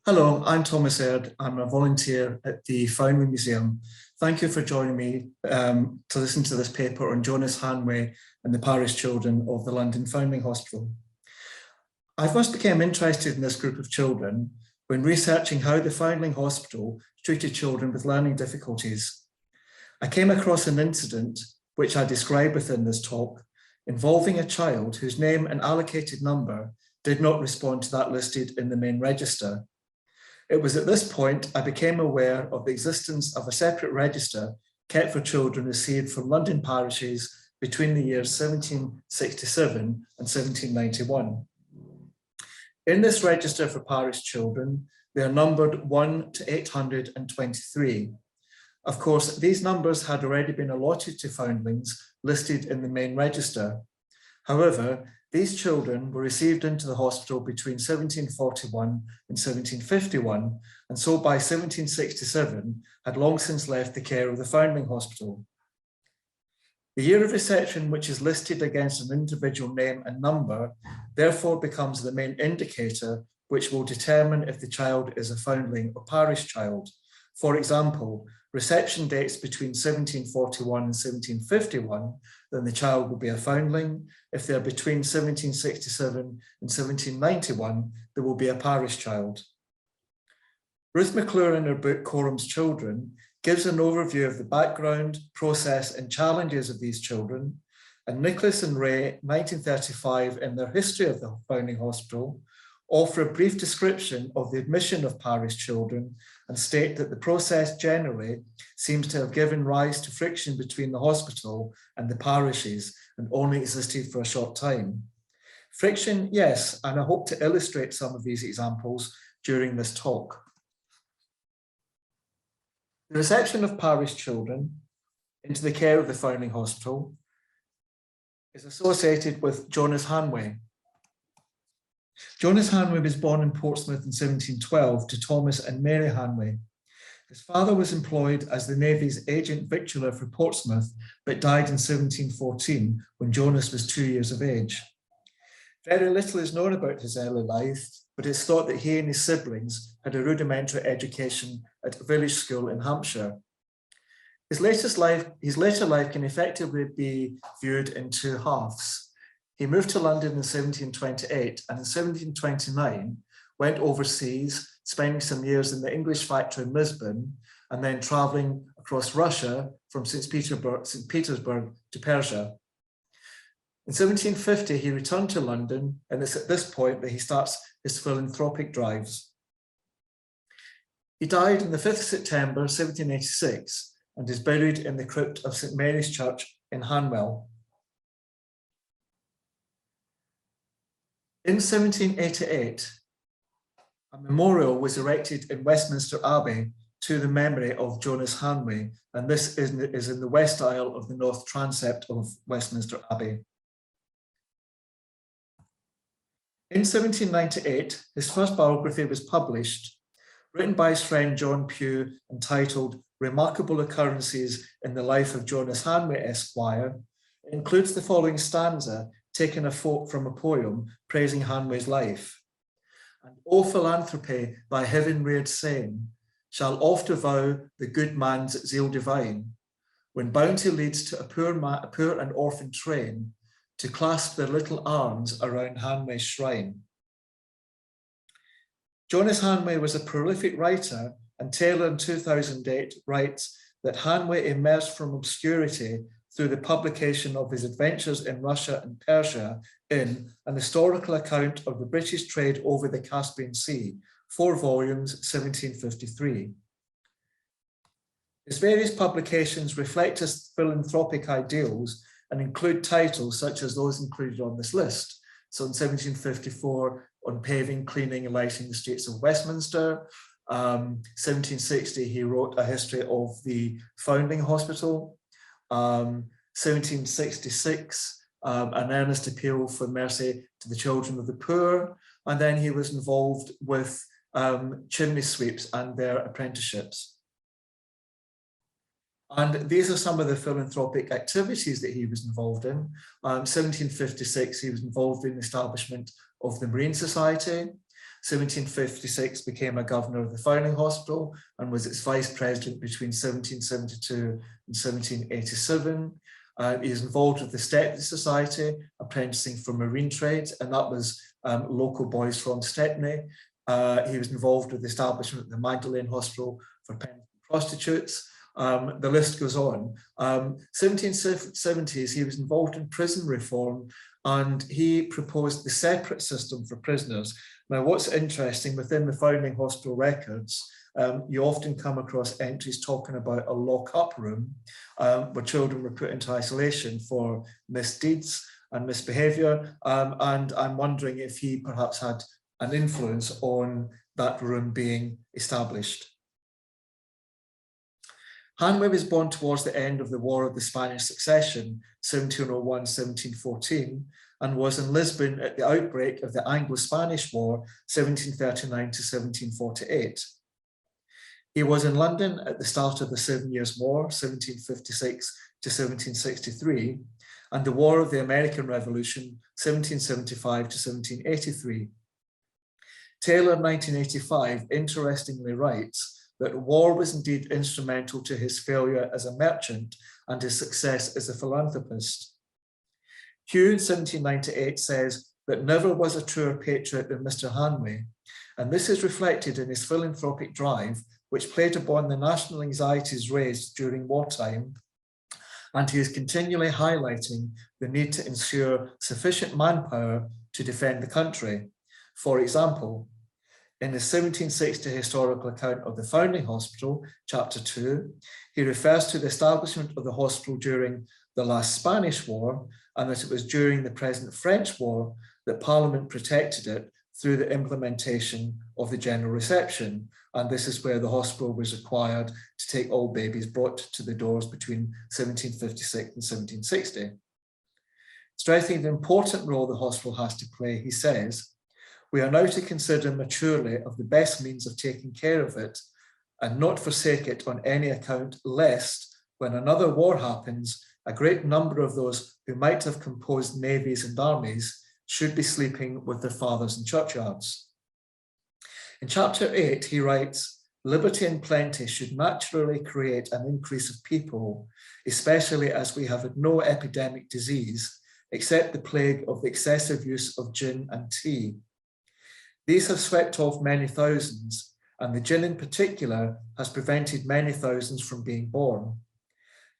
Hello, I'm Thomas Aird. I'm a volunteer at the Foundling Museum. Thank you for joining me to listen to this paper on Jonas Hanway and the Parish Children of the London Foundling Hospital. I first became interested in this group of children when researching how the Foundling Hospital treated children with learning difficulties. I came across an incident, which I describe within this talk, involving a child whose name and allocated number did not respond to that listed in the main register. It was at this point I became aware of the existence of a separate register kept for children received from London parishes between the years 1767 and 1791. In this register for parish children, they are numbered 1 to 823. Of course, these numbers had already been allotted to foundlings listed in the main register. However, these children were received into the hospital between 1741 and 1751, and so by 1767 had long since left the care of the Foundling Hospital. The year of reception, which is listed against an individual name and number, therefore becomes the main indicator which will determine if the child is a foundling or parish child. For example, reception dates between 1741 and 1751, then the child will be a foundling. If they're between 1767 and 1791, there will be a parish child. Ruth McClure, in her book Corum's Children, gives an overview of the background, process and challenges of these children, and Nicholas and Ray, 1935, in their history of the Foundling Hospital, offer a brief description of the admission of parish children and state that the process generally seems to have given rise to friction between the hospital and the parishes and only existed for a short time. Friction, yes, and I hope to illustrate some of these examples during this talk. The reception of parish children into the care of the Foundling Hospital is associated with Jonas Hanway. Jonas Hanway was born in Portsmouth in 1712 to Thomas and Mary Hanway. His father was employed as the Navy's agent victualler for Portsmouth, but died in 1714 when Jonas was 2 years of age. Very little is known about his early life, but it's thought that he and his siblings had a rudimentary education at a village school in Hampshire. His later life can effectively be viewed in two halves. He moved to London in 1728 and in 1729 went overseas, spending some years in the English factory in Lisbon and then traveling across Russia from St. Petersburg to Persia. In 1750, he returned to London, and it's at this point that he starts his philanthropic drives. He died on the 5th of September, 1786, and is buried in the crypt of St. Mary's Church in Hanwell. In 1788, a memorial was erected in Westminster Abbey to the memory of Jonas Hanway, and this is in the west aisle of the north transept of Westminster Abbey. In 1798, his first biography was published, written by his friend John Pugh, entitled Remarkable Occurrences in the Life of Jonas Hanway, Esquire. It includes the following stanza, taken from a poem praising Hanway's life. And O philanthropy, by heaven reared same, shall oft avow the good man's zeal divine, when bounty leads to a poor and orphan train to clasp their little arms around Hanway's shrine. Jonas Hanway was a prolific writer, and Taylor in 2008 writes that Hanway emerged from obscurity through the publication of his adventures in Russia and Persia in An Historical Account of the British Trade over the Caspian Sea, 4 volumes, 1753. His various publications reflect his philanthropic ideals and include titles such as those included on this list. So in 1754, on paving, cleaning and lighting the streets of Westminster. 1760, he wrote a history of the Foundling Hospital. 1766, an earnest appeal for mercy to the children of the poor. And then he was involved with chimney sweeps and their apprenticeships. And these are some of the philanthropic activities that he was involved in. 1756, he was involved in the establishment of the Marine Society. 1756 became a governor of the Foundling Hospital and was its vice president between 1772 and 1787. He is involved with the Stepney Society, apprenticing for marine trades, and that was local boys from Stepney. He was involved with the establishment of the Magdalene Hospital for penitent prostitutes. The list goes on. 1770s, he was involved in prison reform, and he proposed the separate system for prisoners. Now, what's interesting, within the Foundling Hospital records, you often come across entries talking about a lock-up room where children were put into isolation for misdeeds and misbehaviour, and I'm wondering if he perhaps had an influence on that room being established. Hanway was born towards the end of the War of the Spanish Succession, 1701-1714, and was in Lisbon at the outbreak of the Anglo-Spanish War, 1739 to 1748. He was in London at the start of the 7 Years' War, 1756 to 1763, and the War of the American Revolution, 1775 to 1783. Taylor, 1985, interestingly writes that war was indeed instrumental to his failure as a merchant and his success as a philanthropist. Hugh, 1798, says that never was a truer patriot than Mr. Hanway, and this is reflected in his philanthropic drive, which played upon the national anxieties raised during wartime, and he is continually highlighting the need to ensure sufficient manpower to defend the country. For example, in his 1760 historical account of the Foundling Hospital, Chapter 2, he refers to the establishment of the hospital during the last Spanish War, and that it was during the present French War that Parliament protected it through the implementation of the general reception. And this is where the hospital was required to take all babies brought to the doors between 1756 and 1760. Stressing the important role the hospital has to play, he says, "We are now to consider maturely of the best means of taking care of it, and not forsake it on any account, lest, when another war happens, a great number of those who might have composed navies and armies should be sleeping with their fathers in churchyards." In Chapter 8, he writes, "Liberty and plenty should naturally create an increase of people, especially as we have had no epidemic disease, except the plague of the excessive use of gin and tea. These have swept off many thousands, and the gin in particular has prevented many thousands from being born."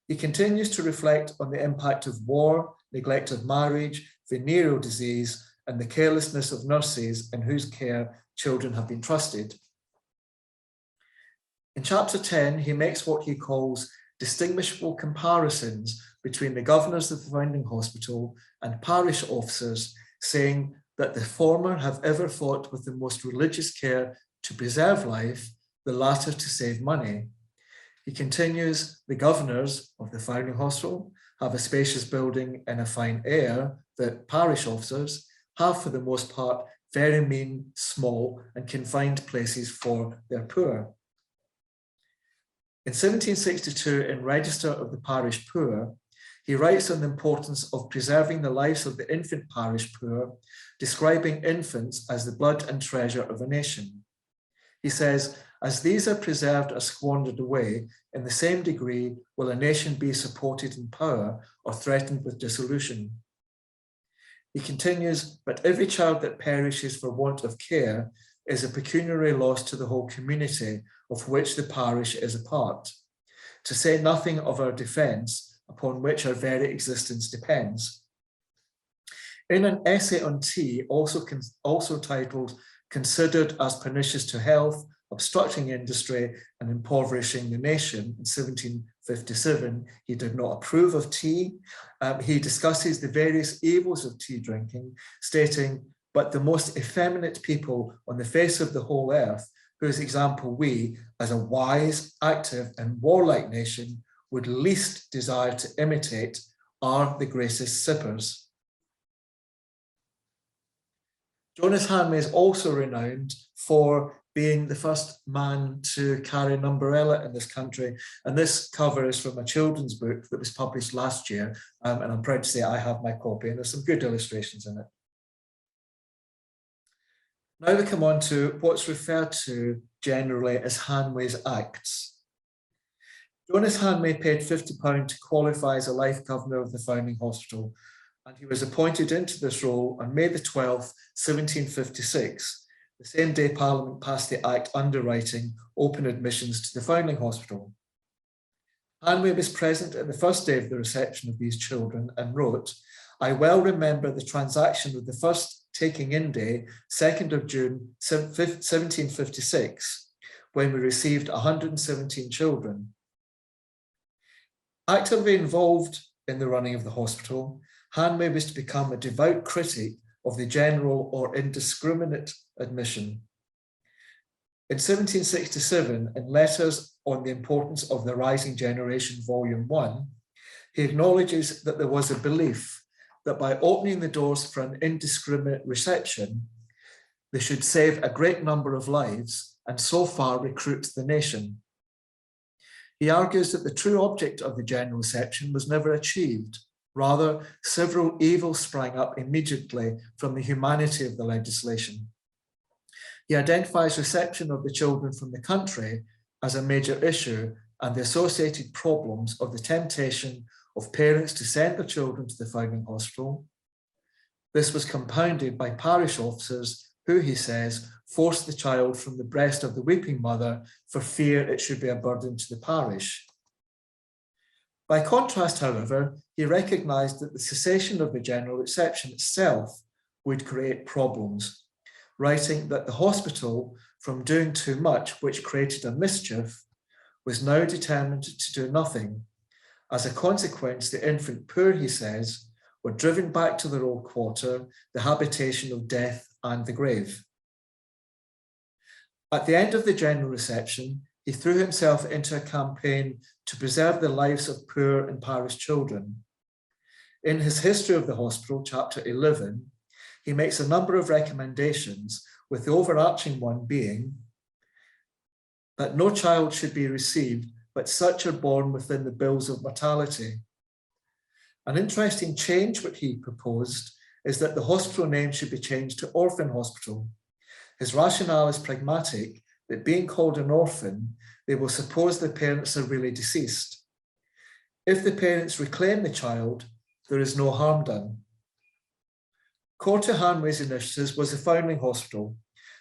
He continues to reflect on the impact of war, neglect of marriage, venereal disease, and the carelessness of nurses in whose care children have been trusted. In Chapter 10, he makes what he calls distinguishable comparisons between the governors of the Foundling Hospital and parish officers, saying that the former have ever fought with the most religious care to preserve life, the latter to save money. He continues, "The governors of the Foundling Hospital have a spacious building and a fine air that parish officers have for the most part very mean, small and confined places for their poor." In 1762, in Register of the Parish Poor, he writes on the importance of preserving the lives of the infant parish poor, describing infants as the blood and treasure of a nation. He says, "As these are preserved or squandered away, in the same degree will a nation be supported in power or threatened with dissolution." He continues, "But every child that perishes for want of care is a pecuniary loss to the whole community of which the parish is a part, to say nothing of our defence, upon which our very existence depends." In an essay on tea, also titled "Considered as Pernicious to Health, Obstructing Industry and Impoverishing the Nation," in 1757, he did not approve of tea. He discusses the various evils of tea drinking, stating, "But the most effeminate people on the face of the whole earth, whose example we, as a wise, active and warlike nation, would least desire to imitate, are the greatest sippers." Jonas Hanway is also renowned for being the first man to carry an umbrella in this country. And this cover is from a children's book that was published last year. And I'm proud to say I have my copy, and there's some good illustrations in it. Now we come on to what's referred to generally as Hanways Acts. Jonas Hanway paid £50 to qualify as a life governor of the foundling hospital, and he was appointed into this role on May the 12th, 1756, the same day Parliament passed the Act underwriting open admissions to the foundling hospital. Hanway was present at the first day of the reception of these children and wrote, "I well remember the transaction of the first taking in day, 2nd of June, 1756, when we received 117 children. Actively involved in the running of the hospital, Hanway was to become a devout critic of the general or indiscriminate admission. In 1767, in Letters on the Importance of the Rising Generation, Volume 1, he acknowledges that there was a belief that by opening the doors for an indiscriminate reception, they should save a great number of lives and so far recruit the nation. He argues that the true object of the general reception was never achieved. Rather, several evils sprang up immediately from the humanity of the legislation. He identifies reception of the children from the country as a major issue and the associated problems of the temptation of parents to send their children to the foundling hospital. This was compounded by parish officers who, he says, forced the child from the breast of the weeping mother for fear it should be a burden to the parish. By contrast, however, he recognised that the cessation of the general reception itself would create problems, writing that the hospital, from doing too much which created a mischief, was now determined to do nothing. As a consequence, the infant poor, he says, were driven back to their old quarter, the habitation of death and the grave. At the end of the general reception, he threw himself into a campaign to preserve the lives of poor and parish children. In his History of the Hospital, chapter 11, he makes a number of recommendations, with the overarching one being that no child should be received, but such are born within the bills of mortality. An interesting change which he proposed is that the hospital name should be changed to Orphan Hospital. His rationale is pragmatic, that being called an orphan, they will suppose the parents are really deceased. If the parents reclaim the child, there is no harm done. Core to Hanway's initiatives was the foundling hospital,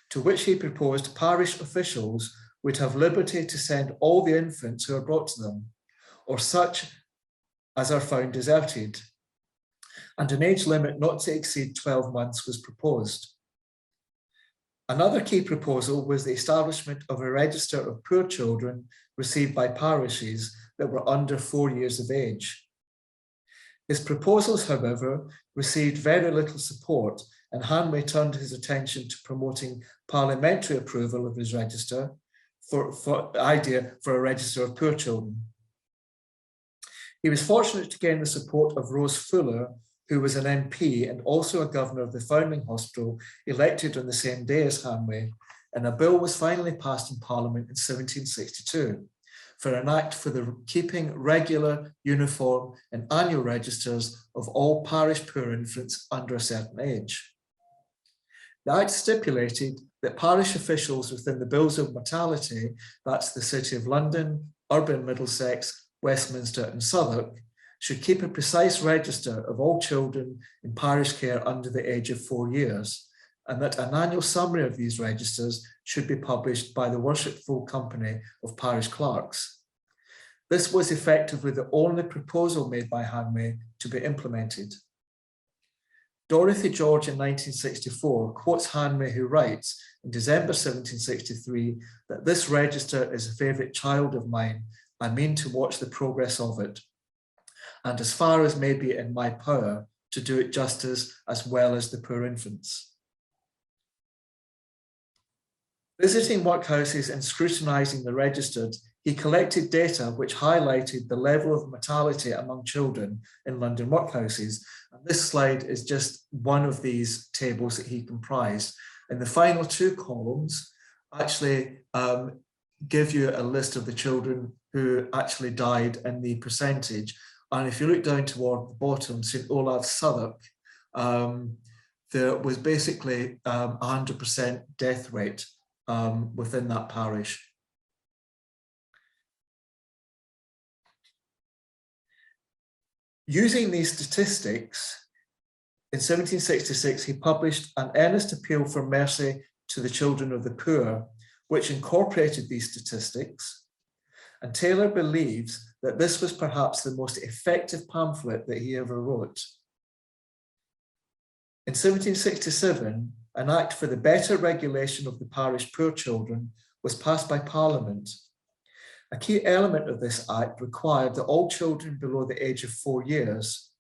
to which he proposed parish officials would have liberty to send all the infants who are brought to them, or such as are found deserted, and an age limit not to exceed 12 months was proposed. Another key proposal was the establishment of a register of poor children received by parishes that were under 4 years of age. His proposals, however, received very little support, and Hanway turned his attention to promoting parliamentary approval of his register for the idea for a register of poor children. He was fortunate to gain the support of Rose Fuller, who was an MP and also a governor of the foundling hospital, elected on the same day as Hanway, and a bill was finally passed in Parliament in 1762 for an act for the keeping regular, uniform and annual registers of all parish poor infants under a certain age. The Act stipulated that parish officials within the bills of mortality, that's the City of London, Urban Middlesex, Westminster and Southwark, should keep a precise register of all children in parish care under the age of 4 years, and that an annual summary of these registers should be published by the Worshipful Company of Parish Clerks. This was effectively the only proposal made by Hanway to be implemented. Dorothy George in 1964 quotes Hanway, who writes in December 1763 that this register is a favourite child of mine. I mean to watch the progress of it, and as far as may be in my power, to do it justice as well as the poor infants. Visiting workhouses and scrutinising the registered, he collected data which highlighted the level of mortality among children in London workhouses. And this slide is just one of these tables that he comprised. And the final 2 columns actually give you a list of the children who actually died and the percentage. And if you look down toward the bottom, St Olav Southwark, there was basically 100% death rate within that parish. Using these statistics, in 1766, he published an earnest appeal for mercy to the children of the poor, which incorporated these statistics. And Taylor believes that this was perhaps the most effective pamphlet that he ever wrote. In 1767, an Act for the better regulation of the parish poor children was passed by Parliament. A key element of this Act required that all children below the age of 4 years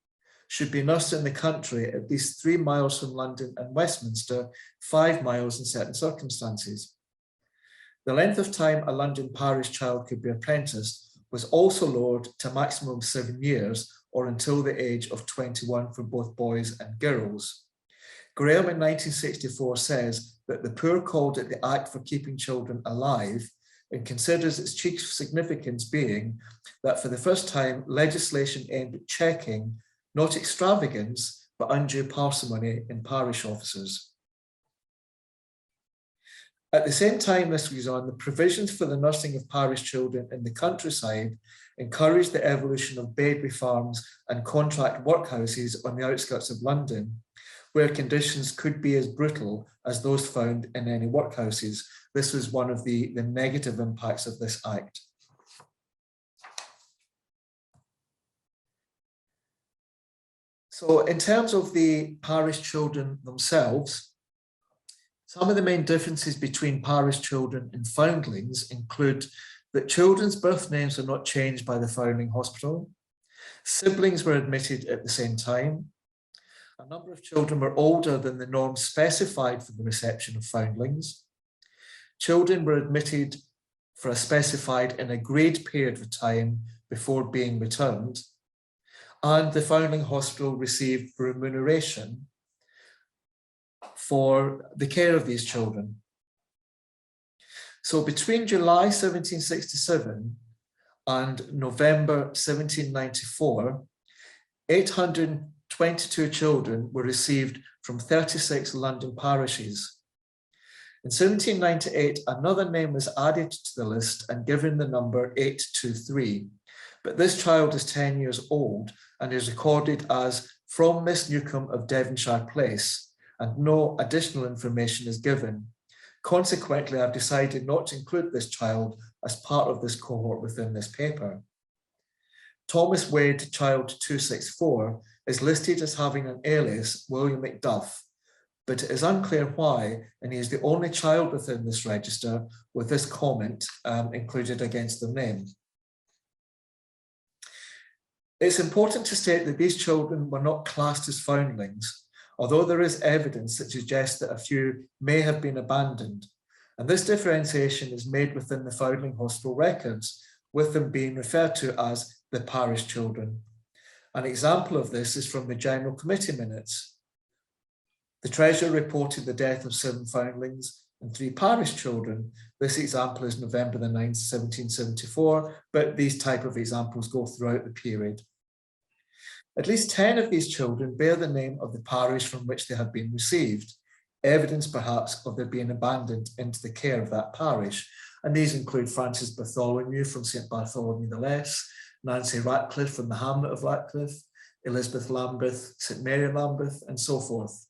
should be nursed in the country at least 3 miles from London and Westminster, 5 miles in certain circumstances. The length of time a London parish child could be apprenticed was also lowered to a maximum of 7 years, or until the age of 21 for both boys and girls. Graham in 1964 says that the poor called it the Act for Keeping Children Alive, and considers its chief significance being that for the first time, legislation aimed at checking not extravagance, but undue parsimony in parish officers. At the same time this was on, the provisions for the nursing of parish children in the countryside encouraged the evolution of baby farms and contract workhouses on the outskirts of London, where conditions could be as brutal as those found in any workhouses. This was one of the negative impacts of this Act. So in terms of the parish children themselves, some of the main differences between parish children and foundlings include that children's birth names are not changed by the Foundling Hospital. Siblings were admitted at the same time. A number of children were older than the norm specified for the reception of foundlings. Children were admitted for a specified and agreed period of time before being returned. And the Foundling Hospital received remuneration for the care of these children. So between July 1767 and November 1794, 822 children were received from 36 London parishes. In 1798, another name was added to the list and given the number 823. But this child is 10 years old and is recorded as from Miss Newcombe of Devonshire Place, and no additional information is given. Consequently, I've decided not to include this child as part of this cohort within this paper. Thomas Wade, child 264, is listed as having an alias, William Macduff, but it is unclear why, and he is the only child within this register with this comment included against their name. It's important to state that these children were not classed as foundlings, although there is evidence that suggests that a few may have been abandoned. And this differentiation is made within the Foundling Hospital records, with them being referred to as the parish children. An example of this is from the General Committee minutes. The Treasurer reported the death of 7 foundlings and 3 parish children. This example is November the 9th, 1774, but these type of examples go throughout the period. At least 10 of these children bear the name of the parish from which they have been received, evidence perhaps of their being abandoned into the care of that parish. And these include Frances Bartholomew from St Bartholomew the Less, Nancy Ratcliffe from the hamlet of Ratcliffe, Elizabeth Lambeth, St Mary Lambeth, and so forth.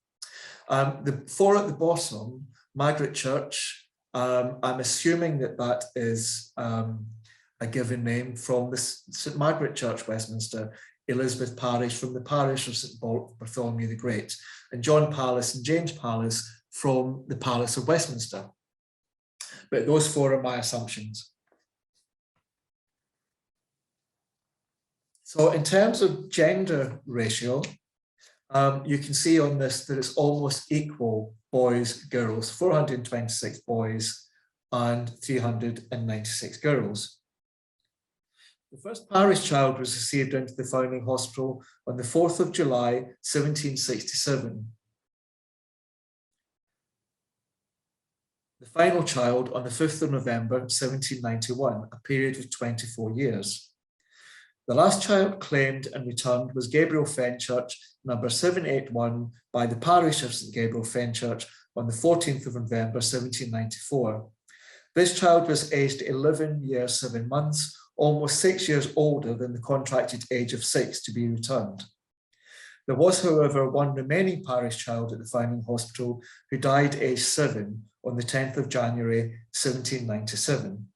The 4 at the bottom, Margaret Church, I'm assuming that that is a given name from the St Margaret Church, Westminster, Elizabeth Parish from the parish of St Bartholomew the Great, and John Palace and James Palace from the Palace of Westminster. But those 4 are my assumptions. So in terms of gender ratio, you can see on this that it's almost equal boys, girls, 426 boys and 396 girls. The first parish child was received into the Foundling Hospital on the 4th of July, 1767. The final child on the 5th of November, 1791, a period of 24 years. The last child claimed and returned was Gabriel Fenchurch, number 781 by the parish of St Gabriel Fenchurch on the 14th of November 1794. This child was aged 11 years 7 months, almost 6 years older than the contracted age of 6 to be returned. There was, however, one remaining parish child at the Foundling Hospital who died aged 7 on the 10th of January 1797.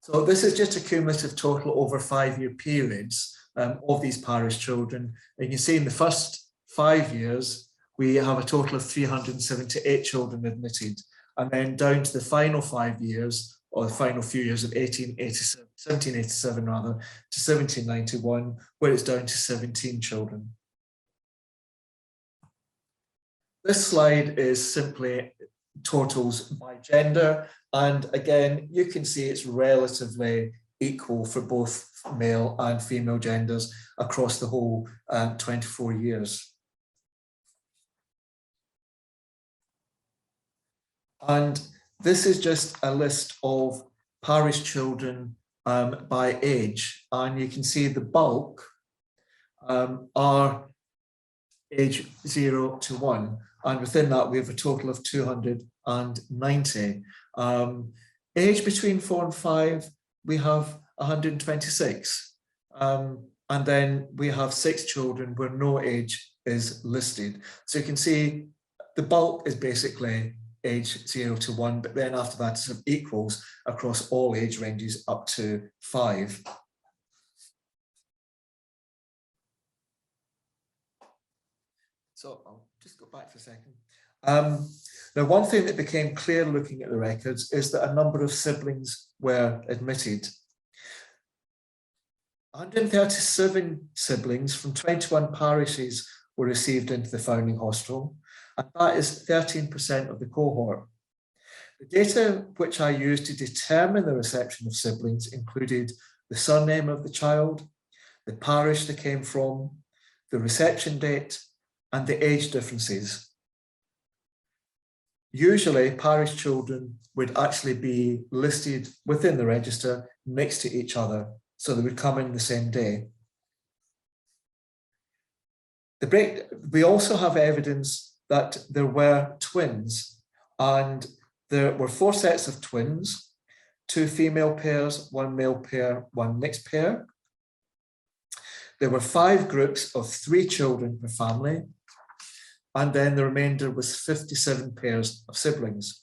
So this is just a cumulative total over 5-year periods of these parish children. And you can see in the first 5 years, we have a total of 378 children admitted. And then down to the final 5 years, or the final few years of 1787 rather, to 1791, where it's down to 17 children. This slide is simply totals by gender. And again, you can see it's relatively equal for both male and female genders across the whole 24 years. And this is just a list of parish children by age. And you can see the bulk are age 0 to 1. And within that, we have a total of 290. Age between 4 and 5, we have 126. And then we have 6 children where no age is listed. So you can see the bulk is basically age 0 to 1, but then after that it sort of equals across all age ranges up to 5. So I'll just go back for a second. Now, one thing that became clear looking at the records is that a number of siblings were admitted. 137 siblings from 21 parishes were received into the Foundling Hospital, and that is 13% of the cohort. The data which I used to determine the reception of siblings included the surname of the child, the parish they came from, the reception date, and the age differences. Usually, parish children would actually be listed within the register next to each other, so they would come in the same day. We also have evidence that there were twins, and there were 4 sets of twins, 2 female pairs, 1 male pair, 1 mixed pair. There were 5 groups of 3 children per family, and then the remainder was 57 pairs of siblings.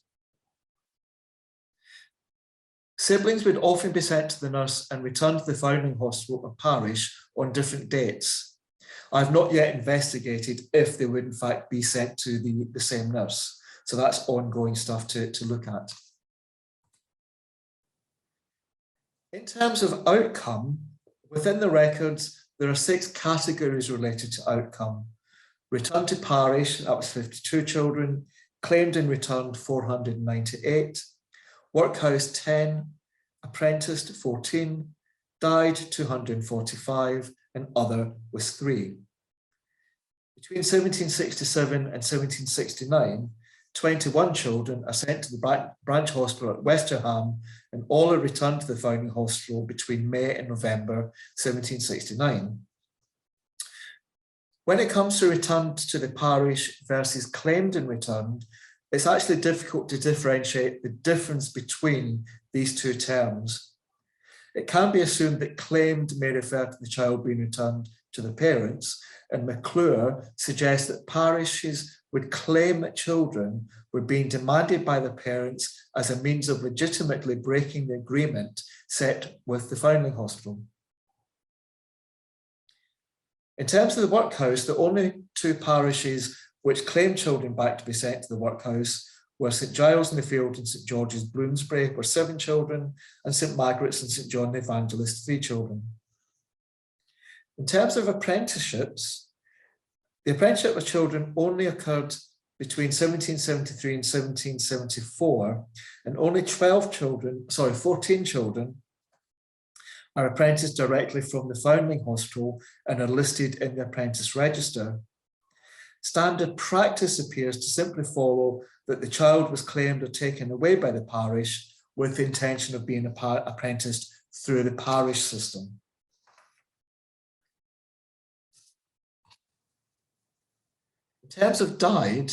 Siblings would often be sent to the nurse and returned to the Foundling Hospital or parish on different dates. I've not yet investigated if they would in fact be sent to the same nurse. So that's ongoing stuff to look at. In terms of outcome, within the records, there are 6 categories related to outcome. Returned to parish, that was 52 children. Claimed and returned, 498. Workhouse, 10. Apprenticed, 14. Died, 245. And other was 3. Between 1767 and 1769, 21 children are sent to the branch hospital at Westerham, and all are returned to the Foundling Hospital between May and November 1769. When it comes to returned to the parish versus claimed and returned, it's actually difficult to differentiate the difference between these 2 terms. It can be assumed that claimed may refer to the child being returned to the parents, and McClure suggests that parishes would claim that children were being demanded by the parents as a means of legitimately breaking the agreement set with the Foundling Hospital. In terms of the workhouse, the only 2 parishes which claimed children back to be sent to the workhouse were St Giles in the Field and St George's Bloomsbury, where 7 children, and St Margaret's and St John the Evangelist, 3 children. In terms of apprenticeships, the apprenticeship of children only occurred between 1773 and 1774, and only 14 children are apprenticed directly from the Foundling Hospital and are listed in the apprentice register. Standard practice appears to simply follow that the child was claimed or taken away by the parish with the intention of being apprenticed through the parish system. terms of died,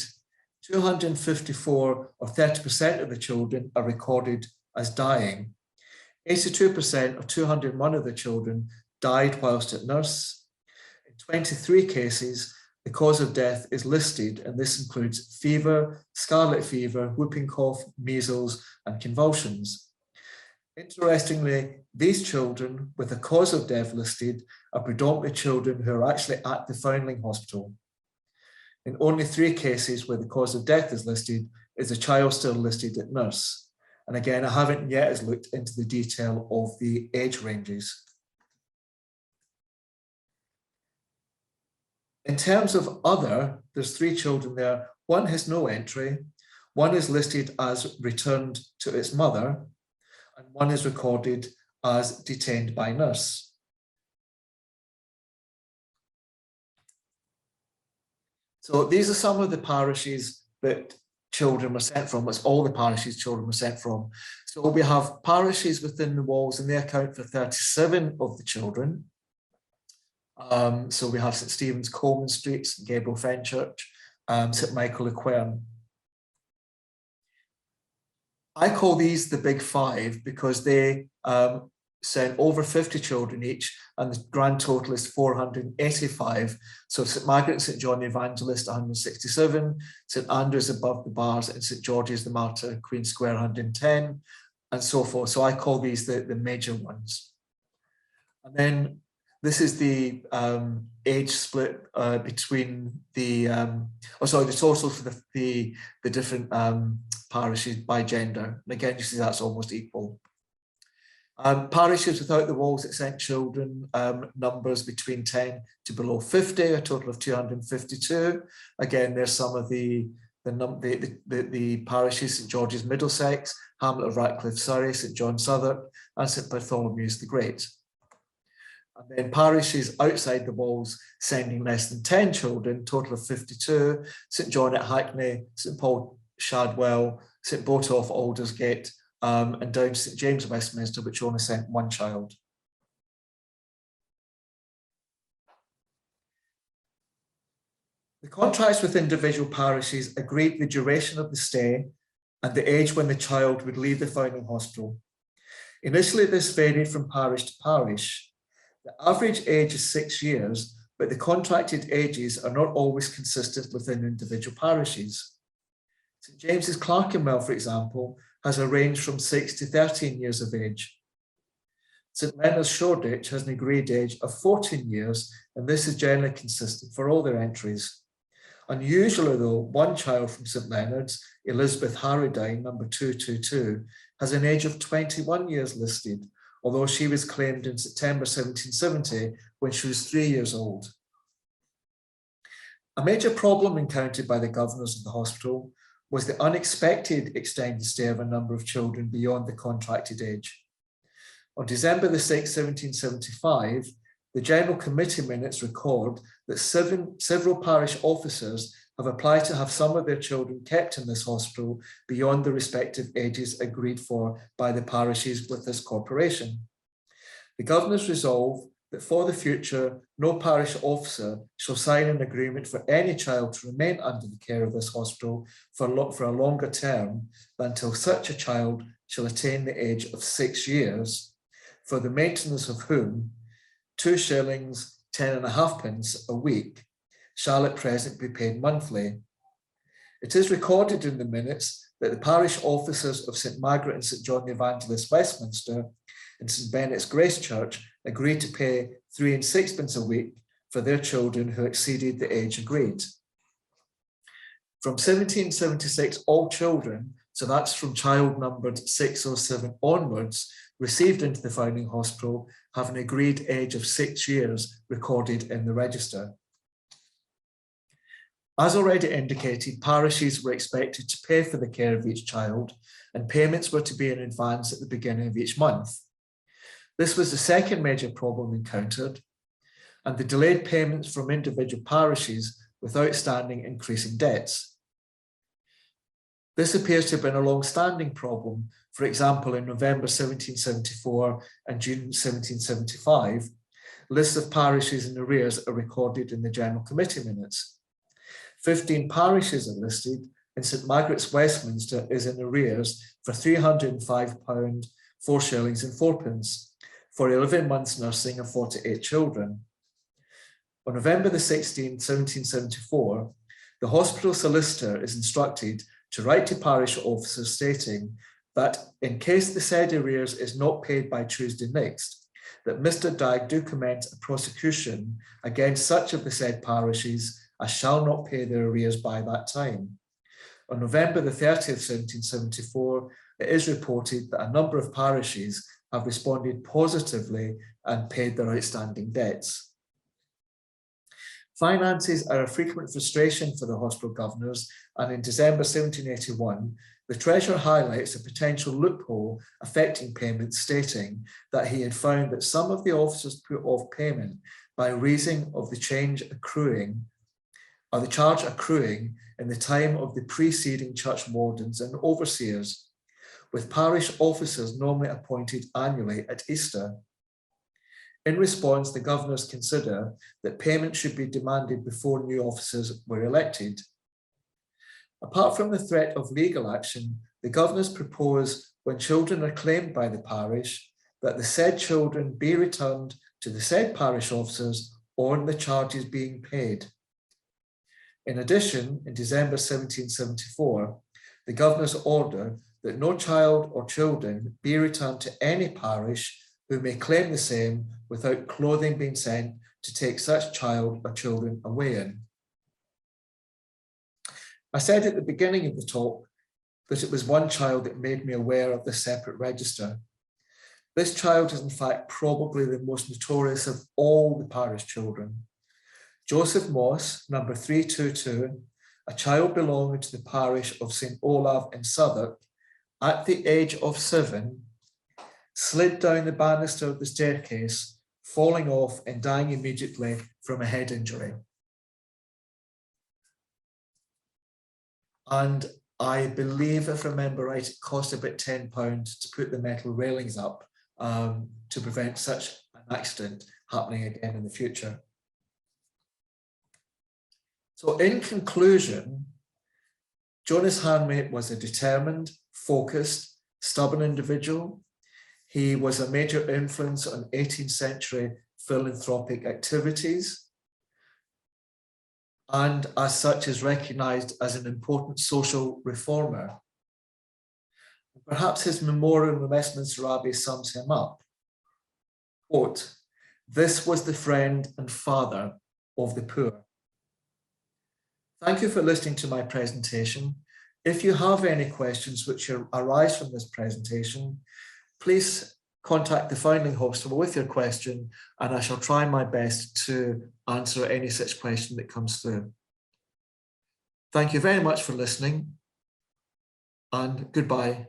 254 or 30% of the children are recorded as dying. 82% or 201 of the children died whilst at nurse. In 23 cases, the cause of death is listed, and this includes fever, scarlet fever, whooping cough, measles, and convulsions. Interestingly, these children with the cause of death listed are predominantly children who are actually at the Foundling Hospital. In only 3 cases where the cause of death is listed is a child still listed at nurse. And again, I haven't yet looked into the detail of the age ranges. In terms of other, there's 3 children there. One has no entry, one is listed as returned to its mother, and one is recorded as detained by nurse. So these are some of the parishes that children were sent from. It's all the parishes children were sent from. So we have parishes within the walls, and they account for 37 of the children. So we have St Stephen's Coleman Street, St Gabriel Fenchurch, St Michael le Quern. I call these the Big Five because they sent over 50 children each, and the grand total is 485. So St Margaret and St John the Evangelist, 167, St Andrews above the bars, and St George's the Martyr, Queen Square, 110, and so forth. So I call these the major ones. And then this is the age split between the, the total for the different parishes by gender. And again, you see that's almost equal. Parishes without the walls that sent children, numbers between 10 to below 50, a total of 252. Again, there's some of the parishes: St George's Middlesex, Hamlet of Ratcliffe Surrey, St John Southwark, and St Bartholomew's the Great. And then parishes outside the walls sending less than 10 children, total of 52, St John at Hackney, St Paul Shadwell, St Botolph Aldersgate, and down to St James Westminster, which only sent 1 child. The contracts with individual parishes agreed the duration of the stay and the age when the child would leave the Foundling Hospital. Initially, this varied from parish to parish. The average age is 6 years, but the contracted ages are not always consistent within individual parishes. St James's Clerkenwell, for example, has a range from 6 to 13 years of age. St Leonard's Shoreditch has an agreed age of 14 years, and this is generally consistent for all their entries. Unusually though, one child from St Leonard's, Elizabeth Harradine, number 222, has an age of 21 years listed, although she was claimed in September 1770 when she was 3 years old. A major problem encountered by the governors of the hospital was the unexpected extended stay of a number of children beyond the contracted age. On December the 6th, 1775, the General Committee minutes record that several parish officers have applied to have some of their children kept in this hospital beyond the respective ages agreed for by the parishes with this corporation. The governors resolve that for the future, no parish officer shall sign an agreement for any child to remain under the care of this hospital for a longer term than until such a child shall attain the age of 6 years, for the maintenance of whom 2 shillings 10.5 a week shall at present be paid monthly. It is recorded in the minutes that the parish officers of St Margaret and St John the Evangelist, Westminster, and St Benet's Grace Church agreed to pay 3 and 6pence a week for their children who exceeded the age agreed. From 1776, all children, so that's from child numbered 6 or 7 onwards, received into the Foundling Hospital have an agreed age of 6 years recorded in the register. As already indicated, parishes were expected to pay for the care of each child, and payments were to be in advance at the beginning of each month. This was the second major problem encountered, and the delayed payments from individual parishes with outstanding increasing debts. This appears to have been a long-standing problem. For example, in November 1774 and June 1775, lists of parishes in arrears are recorded in the General Committee minutes. 15 parishes are listed, and St Margaret's Westminster is in arrears for £305, 4 shillings and 4 pence for 11 months nursing of 48 children. On November the 16th, 1774, the hospital solicitor is instructed to write to parish officers stating that in case the said arrears is not paid by Tuesday next, that Mr. Dagg do commence a prosecution against such of the said parishes as shall not pay their arrears by that time. On November the 30th, 1774, it is reported that a number of parishes have responded positively and paid their outstanding debts. Finances are a frequent frustration for the hospital governors, and in December 1781, the Treasurer highlights a potential loophole affecting payments, stating that he had found that some of the officers put off payment by reason of the charge accruing in the time of the preceding church wardens and overseers, with parish officers normally appointed annually at Easter. In response, the governors consider that payment should be demanded before new officers were elected. Apart from the threat of legal action, the governors propose, when children are claimed by the parish, that the said children be returned to the said parish officers on the charges being paid. In addition, in December 1774, the governors order that no child or children be returned to any parish who may claim the same without clothing being sent to take such child or children away in. I said at the beginning of the talk that it was one child that made me aware of the separate register. This child is in fact probably the most notorious of all the parish children. Joseph Moss, number 322, a child belonging to the parish of St Olaf in Southwark, at the age of 7, slid down the banister of the staircase, falling off and dying immediately from a head injury. And I believe, if I remember right, it cost about £10 to put the metal railings up to prevent such an accident happening again in the future. So in conclusion, Jonas Hanway was a determined, focused, stubborn individual. He was a major influence on 18th century philanthropic activities, and as such is recognised as an important social reformer. Perhaps his memorial in the Westminster Abbey sums him up. Quote, "This was the friend and father of the poor." Thank you for listening to my presentation. If you have any questions which arise from this presentation, please contact the Foundling Hospital with your question, and I shall try my best to answer any such question that comes through. Thank you very much for listening, and goodbye.